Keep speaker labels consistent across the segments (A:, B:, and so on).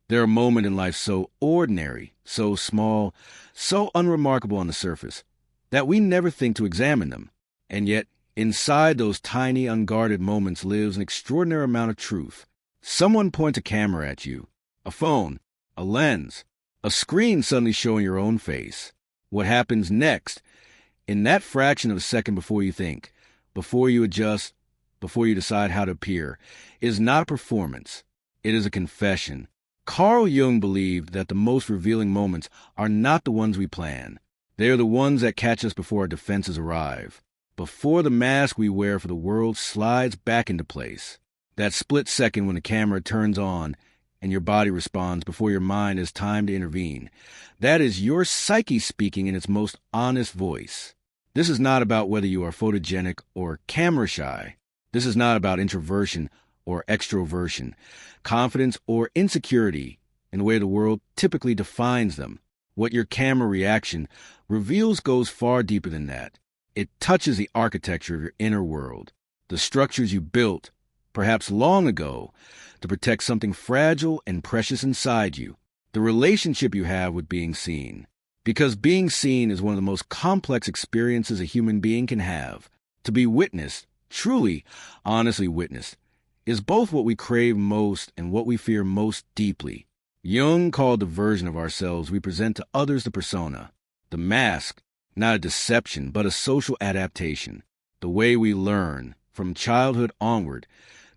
A: They're a moment in life so ordinary, so small, so unremarkable on the surface, that we never think to examine them. And yet, inside those tiny, unguarded moments lives an extraordinary amount of truth. Someone points a camera at you, a phone, a lens, a screen suddenly showing your own face. What happens next, in that fraction of a second before you think, before you adjust, before you decide how to appear, is not a performance. It is a confession. Carl Jung believed that the most revealing moments are not the ones we plan. They are the ones that catch us before our defenses arrive, before the mask we wear for the world slides back into place. That split second when the camera turns on and your body responds before your mind has time to intervene. That is your psyche speaking in its most honest voice. This is not about whether you are photogenic or camera shy. This is not about introversion or extroversion, confidence or insecurity in the way the world typically defines them. What your camera reaction reveals goes far deeper than that. It touches the architecture of your inner world, the structures you built, perhaps long ago, to protect something fragile and precious inside you, the relationship you have with being seen. Because being seen is one of the most complex experiences a human being can have. To be witnessed, truly, honestly witnessed, is both what we crave most and what we fear most deeply. Jung called the version of ourselves we present to others the persona, the mask, not a deception, but a social adaptation, the way we learn, from childhood onward,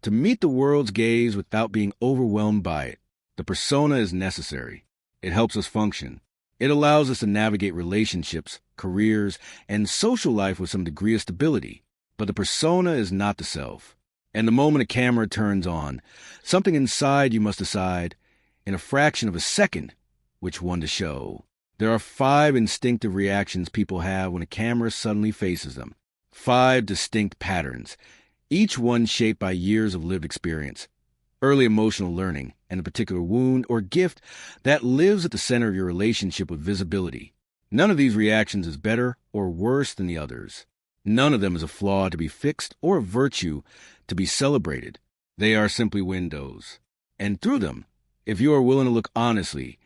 A: to meet the world's gaze without being overwhelmed by it. The persona is necessary. It helps us function. It allows us to navigate relationships, careers, and social life with some degree of stability. But the persona is not the self. And the moment a camera turns on, something inside you must decide, in a fraction of a second, which one to show. There are 5 instinctive reactions people have when a camera suddenly faces them. 5 distinct patterns, each one shaped by years of lived experience, early emotional learning, and a particular wound or gift that lives at the center of your relationship with visibility. None of these reactions is better or worse than the others. None of them is a flaw to be fixed or a virtue to be celebrated. They are simply windows. And through them, if you are willing to look honestly,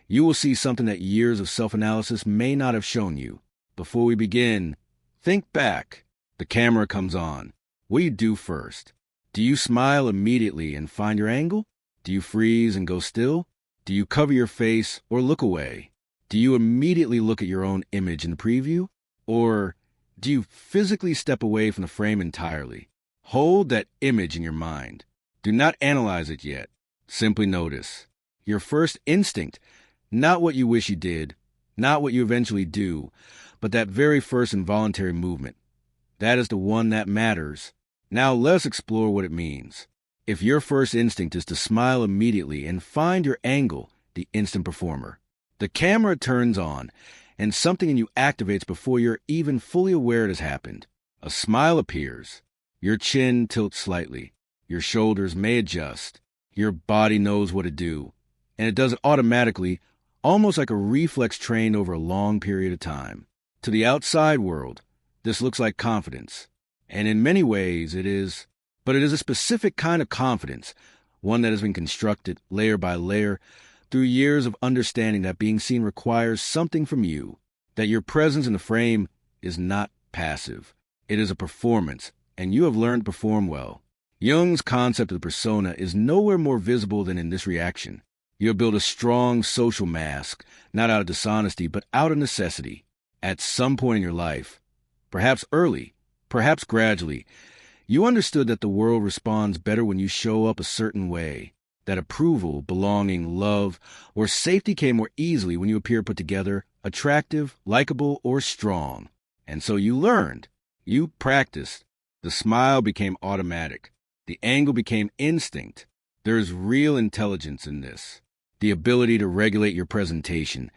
A: you will see something that years of self-analysis may not have shown you. Before we begin, think back. The camera comes on. What do you do first? Do you smile immediately and find your angle? Do you freeze and go still? Do you cover your face or look away? Do you immediately look at your own image in the preview? Or do you physically step away from the frame entirely? Hold that image in your mind. Do not analyze it yet. Simply notice. Your first instinct, not what you wish you did, not what you eventually do, but that very first involuntary movement. That is the one that matters. Now let's explore what it means. If your first instinct is to smile immediately and find your angle, the instant performer, the camera turns on, and something in you activates before you're even fully aware it has happened. A smile appears. Your chin tilts slightly. Your shoulders may adjust. Your body knows what to do. And it does it automatically, almost like a reflex trained over a long period of time. To the outside world, this looks like confidence. And in many ways it is. But it is a specific kind of confidence, one that has been constructed layer by layer through years of understanding that being seen requires something from you, that your presence in the frame is not passive. It is a performance, and you have learned to perform well. Jung's concept of the persona is nowhere more visible than in this reaction. You have built a strong social mask, not out of dishonesty, but out of necessity. At some point in your life, perhaps early, perhaps gradually, you understood that the world responds better when you show up a certain way, that approval, belonging, love, or safety came more easily when you appear put together, attractive, likable, or strong. And so you learned. You practiced. The smile became automatic. The angle became instinct. There is real intelligence in this. The ability to regulate your presentation,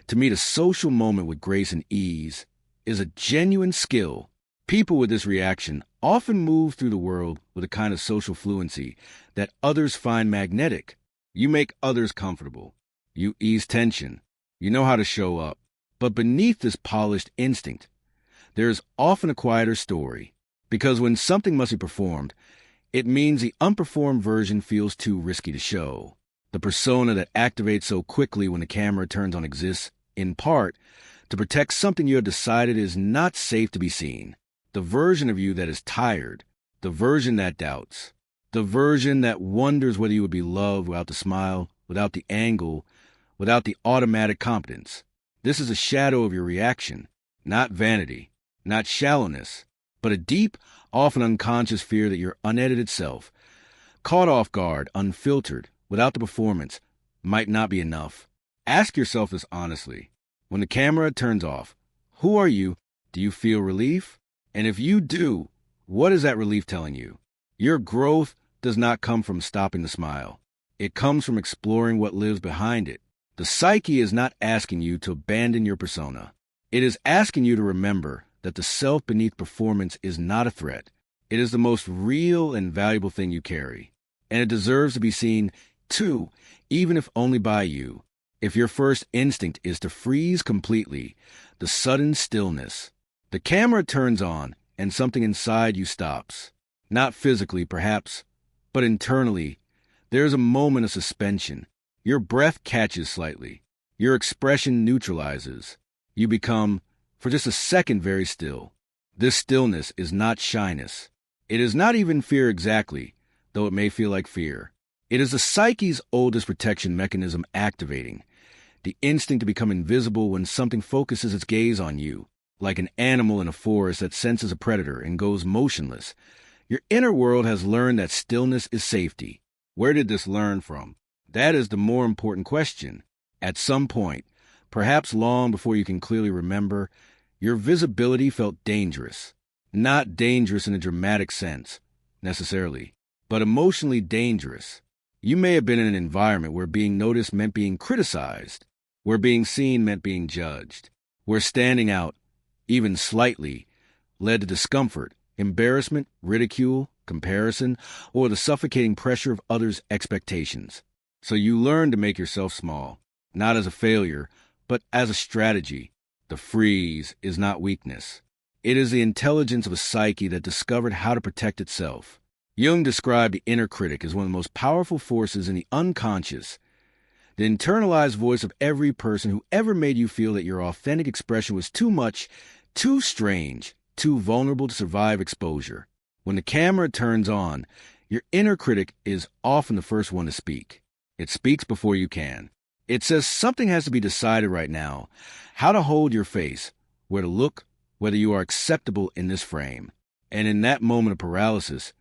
A: to meet a social moment with grace and ease, is a genuine skill. People with this reaction often move through the world with a kind of social fluency that others find magnetic. You make others comfortable. You ease tension. You know how to show up. But beneath this polished instinct, there is often a quieter story. Because when something must be performed, it means the unperformed version feels too risky to show. The persona that activates so quickly when the camera turns on exists, in part, to protect something you have decided is not safe to be seen. The version of you that is tired, the version that doubts, the version that wonders whether you would be loved without the smile, without the angle, without the automatic competence. This is a shadow of your reaction, not vanity, not shallowness, but a deep, often unconscious fear that your unedited self, caught off guard, unfiltered, without the performance, might not be enough. Ask yourself this honestly. When the camera turns off, who are you? Do you feel relief? And if you do, what is that relief telling you? Your growth does not come from stopping the smile. It comes from exploring what lives behind it. The psyche is not asking you to abandon your persona. It is asking you to remember that the self beneath performance is not a threat. It is the most real and valuable thing you carry. And it deserves to be seen, too, even if only by you. If your first instinct is to freeze completely, the sudden stillness, the camera turns on and something inside you stops. Not physically, perhaps, but internally. There is a moment of suspension. Your breath catches slightly. Your expression neutralizes. You become, for just a second, very still. This stillness is not shyness. It is not even fear exactly, though it may feel like fear. It is the psyche's oldest protection mechanism activating, the instinct to become invisible when something focuses its gaze on you, like an animal in a forest that senses a predator and goes motionless. Your inner world has learned that stillness is safety. Where did this learn from? That is the more important question. At some point, perhaps long before you can clearly remember, your visibility felt dangerous. Not dangerous in a dramatic sense, necessarily, but emotionally dangerous. You may have been in an environment where being noticed meant being criticized, where being seen meant being judged, where standing out, even slightly, led to discomfort, embarrassment, ridicule, comparison, or the suffocating pressure of others' expectations. So you learned to make yourself small, not as a failure, but as a strategy. The freeze is not weakness. It is the intelligence of a psyche that discovered how to protect itself. Jung described the inner critic as one of the most powerful forces in the unconscious, the internalized voice of every person who ever made you feel that your authentic expression was too much, too strange, too vulnerable to survive exposure. When the camera turns on, your inner critic is often the first one to speak. It speaks before you can. It says something has to be decided right now, how to hold your face, where to look, whether you are acceptable in this frame. And in that moment of paralysis,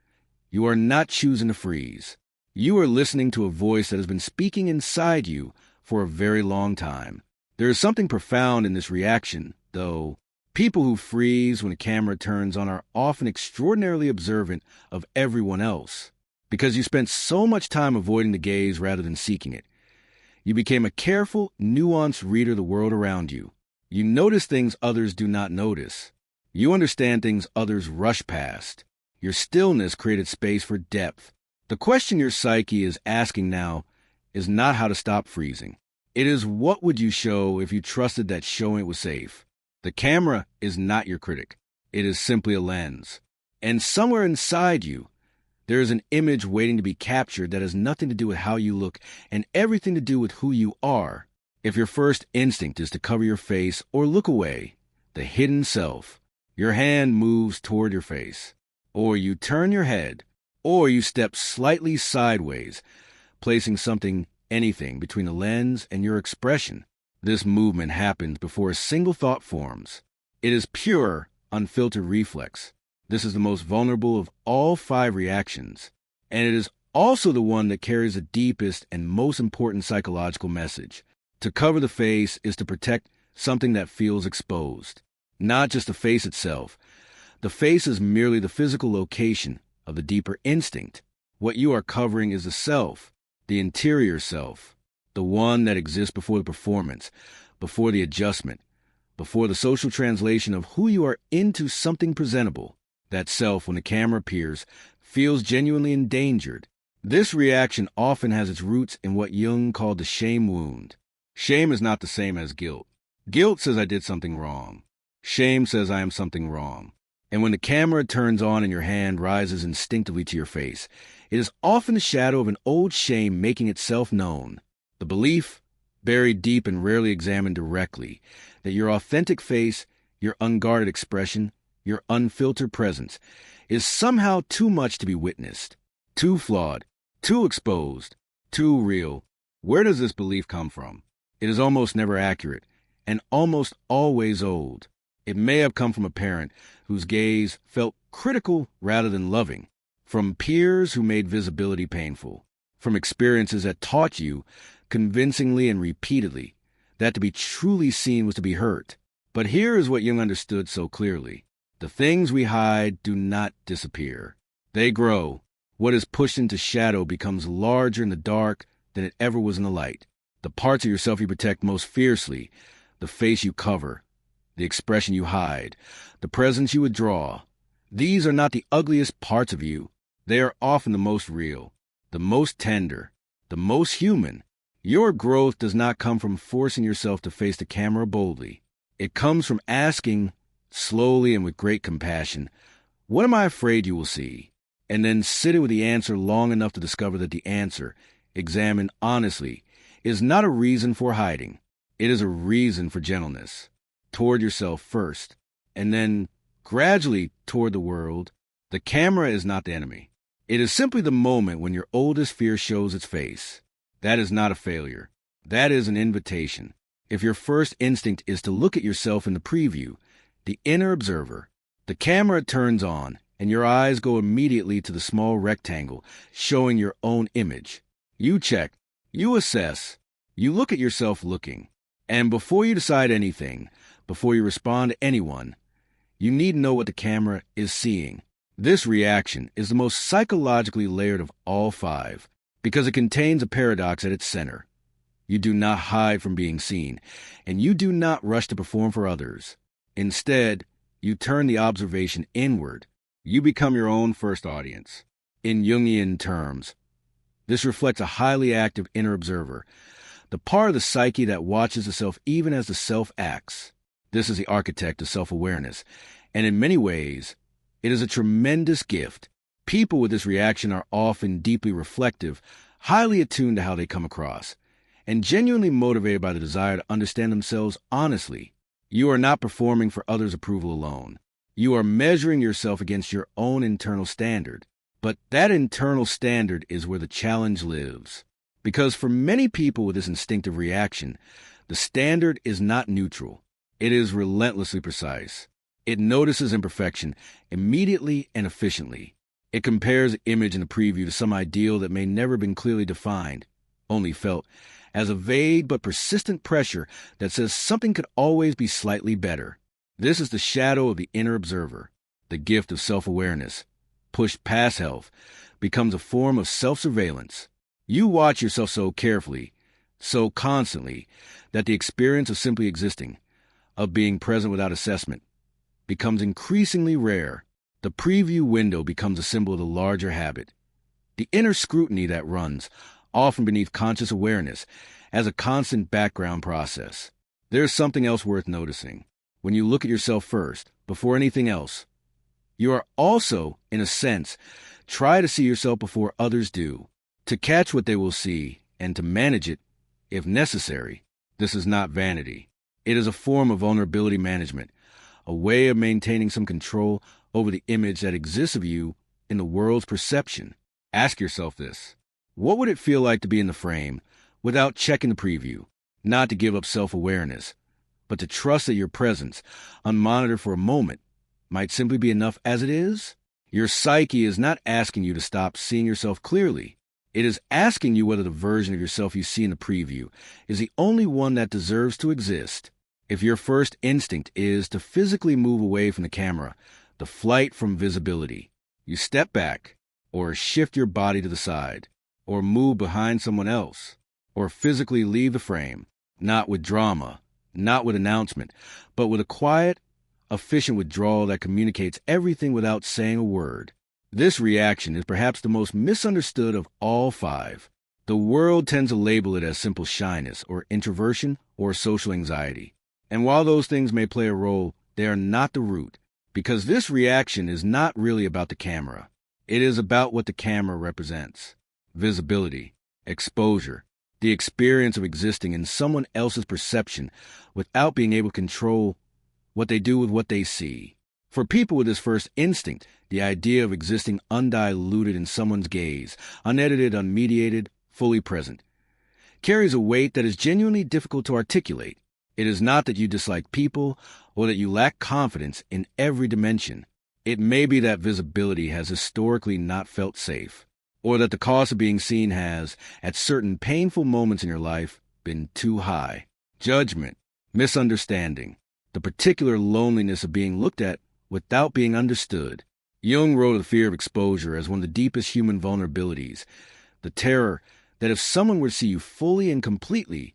A: you are not choosing to freeze. You are listening to a voice that has been speaking inside you for a very long time. There is something profound in this reaction, though. People who freeze when a camera turns on are often extraordinarily observant of everyone else. Because you spent so much time avoiding the gaze rather than seeking it. You became a careful, nuanced reader of the world around you. You notice things others do not notice. You understand things others rush past. Your stillness created space for depth. The question your psyche is asking now is not how to stop freezing. It is what would you show if you trusted that showing it was safe. The camera is not your critic. It is simply a lens. And somewhere inside you, there is an image waiting to be captured that has nothing to do with how you look and everything to do with who you are. If your first instinct is to cover your face or look away, the hidden self, your hand moves toward your face. Or you turn your head, or you step slightly sideways, placing something, anything, between the lens and your expression. This movement happens before a single thought forms. It is pure, unfiltered reflex. This is the most vulnerable of all 5 reactions, and it is also the one that carries the deepest and most important psychological message. To cover the face is to protect something that feels exposed, not just the face itself. The face is merely the physical location of the deeper instinct. What you are covering is the self, the interior self, the one that exists before the performance, before the adjustment, before the social translation of who you are into something presentable. That self, when the camera appears, feels genuinely endangered. This reaction often has its roots in what Jung called the shame wound. Shame is not the same as guilt. Guilt says I did something wrong. Shame says I am something wrong. And when the camera turns on and your hand rises instinctively to your face, It is often the shadow of an old shame making itself known. The belief, buried deep and rarely examined directly, that your authentic face, your unguarded expression, your unfiltered presence is somehow too much to be witnessed, too flawed, too exposed, too real. Where does this belief come from? It is almost never accurate and almost always old. It may have come from a parent whose gaze felt critical rather than loving, from peers who made visibility painful, from experiences that taught you convincingly and repeatedly that to be truly seen was to be hurt. But here is what Jung understood so clearly. The things we hide do not disappear. They grow. What is pushed into shadow becomes larger in the dark than it ever was in the light. The parts of yourself you protect most fiercely, the face you cover, the expression you hide, the presence you withdraw. These are not the ugliest parts of you. They are often the most real, the most tender, the most human. Your growth does not come from forcing yourself to face the camera boldly. It comes from asking, slowly and with great compassion, what am I afraid you will see? And then sitting with the answer long enough to discover that the answer, examined honestly, is not a reason for hiding. It is a reason for gentleness, toward yourself first, and then gradually toward the world. The camera is not the enemy. It is simply the moment when your oldest fear shows its face. That is not a failure. That is an invitation. If your first instinct is to look at yourself in the preview, the inner observer, the camera turns on, and your eyes go immediately to the small rectangle showing your own image. You check, you assess, you look at yourself looking. And before you decide anything, before you respond to anyone, you need to know what the camera is seeing. This reaction is the most psychologically layered of all five, because it contains a paradox at its center. You do not hide from being seen, and you do not rush to perform for others. Instead, you turn the observation inward. You become your own first audience. In Jungian terms, this reflects a highly active inner observer, the part of the psyche that watches the self even as the self acts. This is the architect of self-awareness, and in many ways, it is a tremendous gift. People with this reaction are often deeply reflective, highly attuned to how they come across, and genuinely motivated by the desire to understand themselves honestly. You are not performing for others' approval alone. You are measuring yourself against your own internal standard. But that internal standard is where the challenge lives. Because for many people with this instinctive reaction, the standard is not neutral. It is relentlessly precise. It notices imperfection immediately and efficiently. It compares the image in the preview to some ideal that may never have been clearly defined, only felt as a vague but persistent pressure that says something could always be slightly better. This is the shadow of the inner observer. The gift of self-awareness, pushed past health, becomes a form of self-surveillance. You watch yourself so carefully, so constantly, that the experience of simply existing, of being present without assessment, becomes increasingly rare. The preview window becomes a symbol of the larger habit. The inner scrutiny that runs, often beneath conscious awareness, as a constant background process. There's something else worth noticing. When you look at yourself first, before anything else, you are also, in a sense, try to see yourself before others do, to catch what they will see, and to manage it, if necessary. This is not vanity. It is a form of vulnerability management, a way of maintaining some control over the image that exists of you in the world's perception. Ask yourself this. What would it feel like to be in the frame without checking the preview? Not to give up self-awareness, but to trust that your presence, unmonitored for a moment, might simply be enough as it is? Your psyche is not asking you to stop seeing yourself clearly. It is asking you whether the version of yourself you see in the preview is the only one that deserves to exist. If your first instinct is to physically move away from the camera, the flight from visibility, you step back, or shift your body to the side, or move behind someone else, or physically leave the frame, not with drama, not with announcement, but with a quiet, efficient withdrawal that communicates everything without saying a word. This reaction is perhaps the most misunderstood of all five. The world tends to label it as simple shyness, or introversion, or social anxiety. And while those things may play a role, they are not the root, because this reaction is not really about the camera. It is about what the camera represents: visibility, exposure, the experience of existing in someone else's perception without being able to control what they do with what they see. For people with this first instinct, the idea of existing undiluted in someone's gaze, unedited, unmediated, fully present, carries a weight that is genuinely difficult to articulate. It is not that you dislike people or that you lack confidence in every dimension. It may be that visibility has historically not felt safe, or that the cost of being seen has, at certain painful moments in your life, been too high. Judgment, misunderstanding, the particular loneliness of being looked at without being understood. Jung wrote of the fear of exposure as one of the deepest human vulnerabilities, the terror that if someone were to see you fully and completely,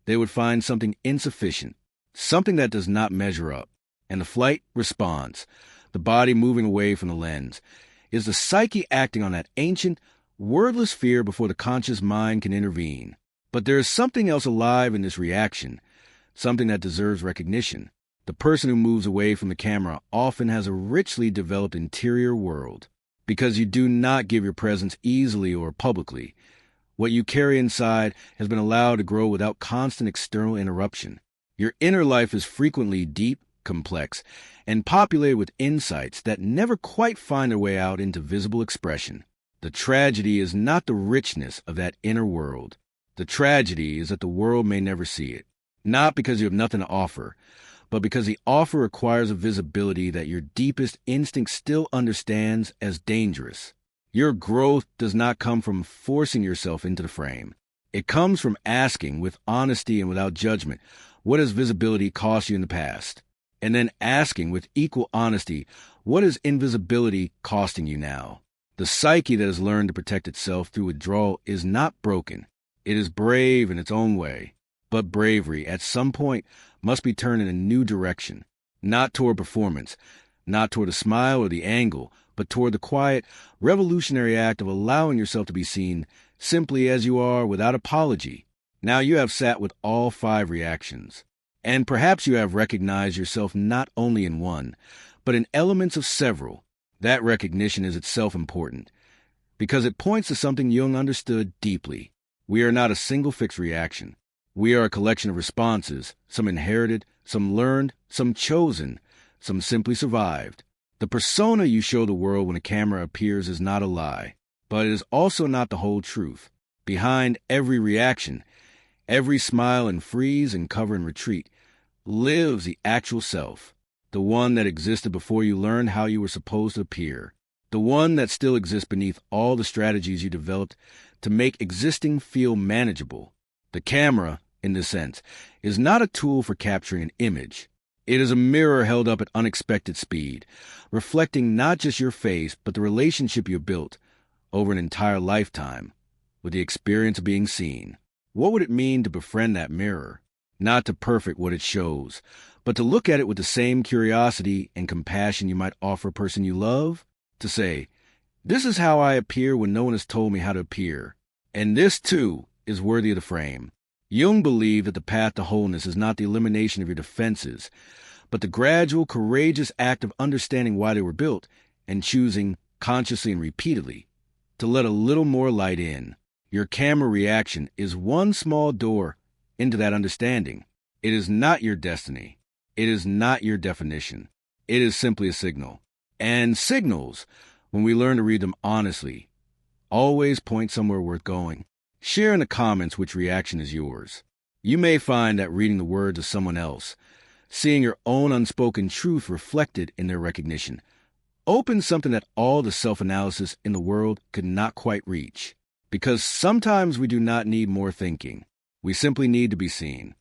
A: they would find something insufficient, something that does not measure up. And the flight response, the body moving away from the lens, is the psyche acting on that ancient, wordless fear before the conscious mind can intervene. But there is something else alive in this reaction, something that deserves recognition. The person who moves away from the camera often has a richly developed interior world. Because you do not give your presence easily or publicly, what you carry inside has been allowed to grow without constant external interruption. Your inner life is frequently deep, complex, and populated with insights that never quite find their way out into visible expression. The tragedy is not the richness of that inner world. The tragedy is that the world may never see it. Not because you have nothing to offer, but because the offer requires a visibility that your deepest instinct still understands as dangerous. Your growth does not come from forcing yourself into the frame. It comes from asking with honesty and without judgment, what has visibility cost you in the past? And then asking with equal honesty, what is invisibility costing you now? The psyche that has learned to protect itself through withdrawal is not broken. It is brave in its own way. But bravery, at some point, must be turned in a new direction. Not toward performance, not toward a smile or the angle, but toward the quiet, revolutionary act of allowing yourself to be seen simply as you are without apology. Now you have sat with all 5 reactions, and perhaps you have recognized yourself not only in one, but in elements of several. That recognition is itself important, because it points to something Jung understood deeply. We are not a single fixed reaction. We are a collection of responses, some inherited, some learned, some chosen, some simply survived. The persona you show the world when a camera appears is not a lie, but it is also not the whole truth. Behind every reaction, every smile and freeze and cover and retreat, lives the actual self, the one that existed before you learned how you were supposed to appear, the one that still exists beneath all the strategies you developed to make existing feel manageable. The camera, in this sense, is not a tool for capturing an image. It is a mirror held up at unexpected speed, reflecting not just your face, but the relationship you built over an entire lifetime with the experience of being seen. What would it mean to befriend that mirror? Not to perfect what it shows, but to look at it with the same curiosity and compassion you might offer a person you love? To say, this is how I appear when no one has told me how to appear. And this, too, is worthy of the frame. Jung believed that the path to wholeness is not the elimination of your defenses, but the gradual, courageous act of understanding why they were built and choosing, consciously and repeatedly, to let a little more light in. Your camera reaction is one small door into that understanding. It is not your destiny. It is not your definition. It is simply a signal. And signals, when we learn to read them honestly, always point somewhere worth going. Share in the comments which reaction is yours. You may find that reading the words of someone else, seeing your own unspoken truth reflected in their recognition, opens something that all the self-analysis in the world could not quite reach. Because sometimes we do not need more thinking. We simply need to be seen.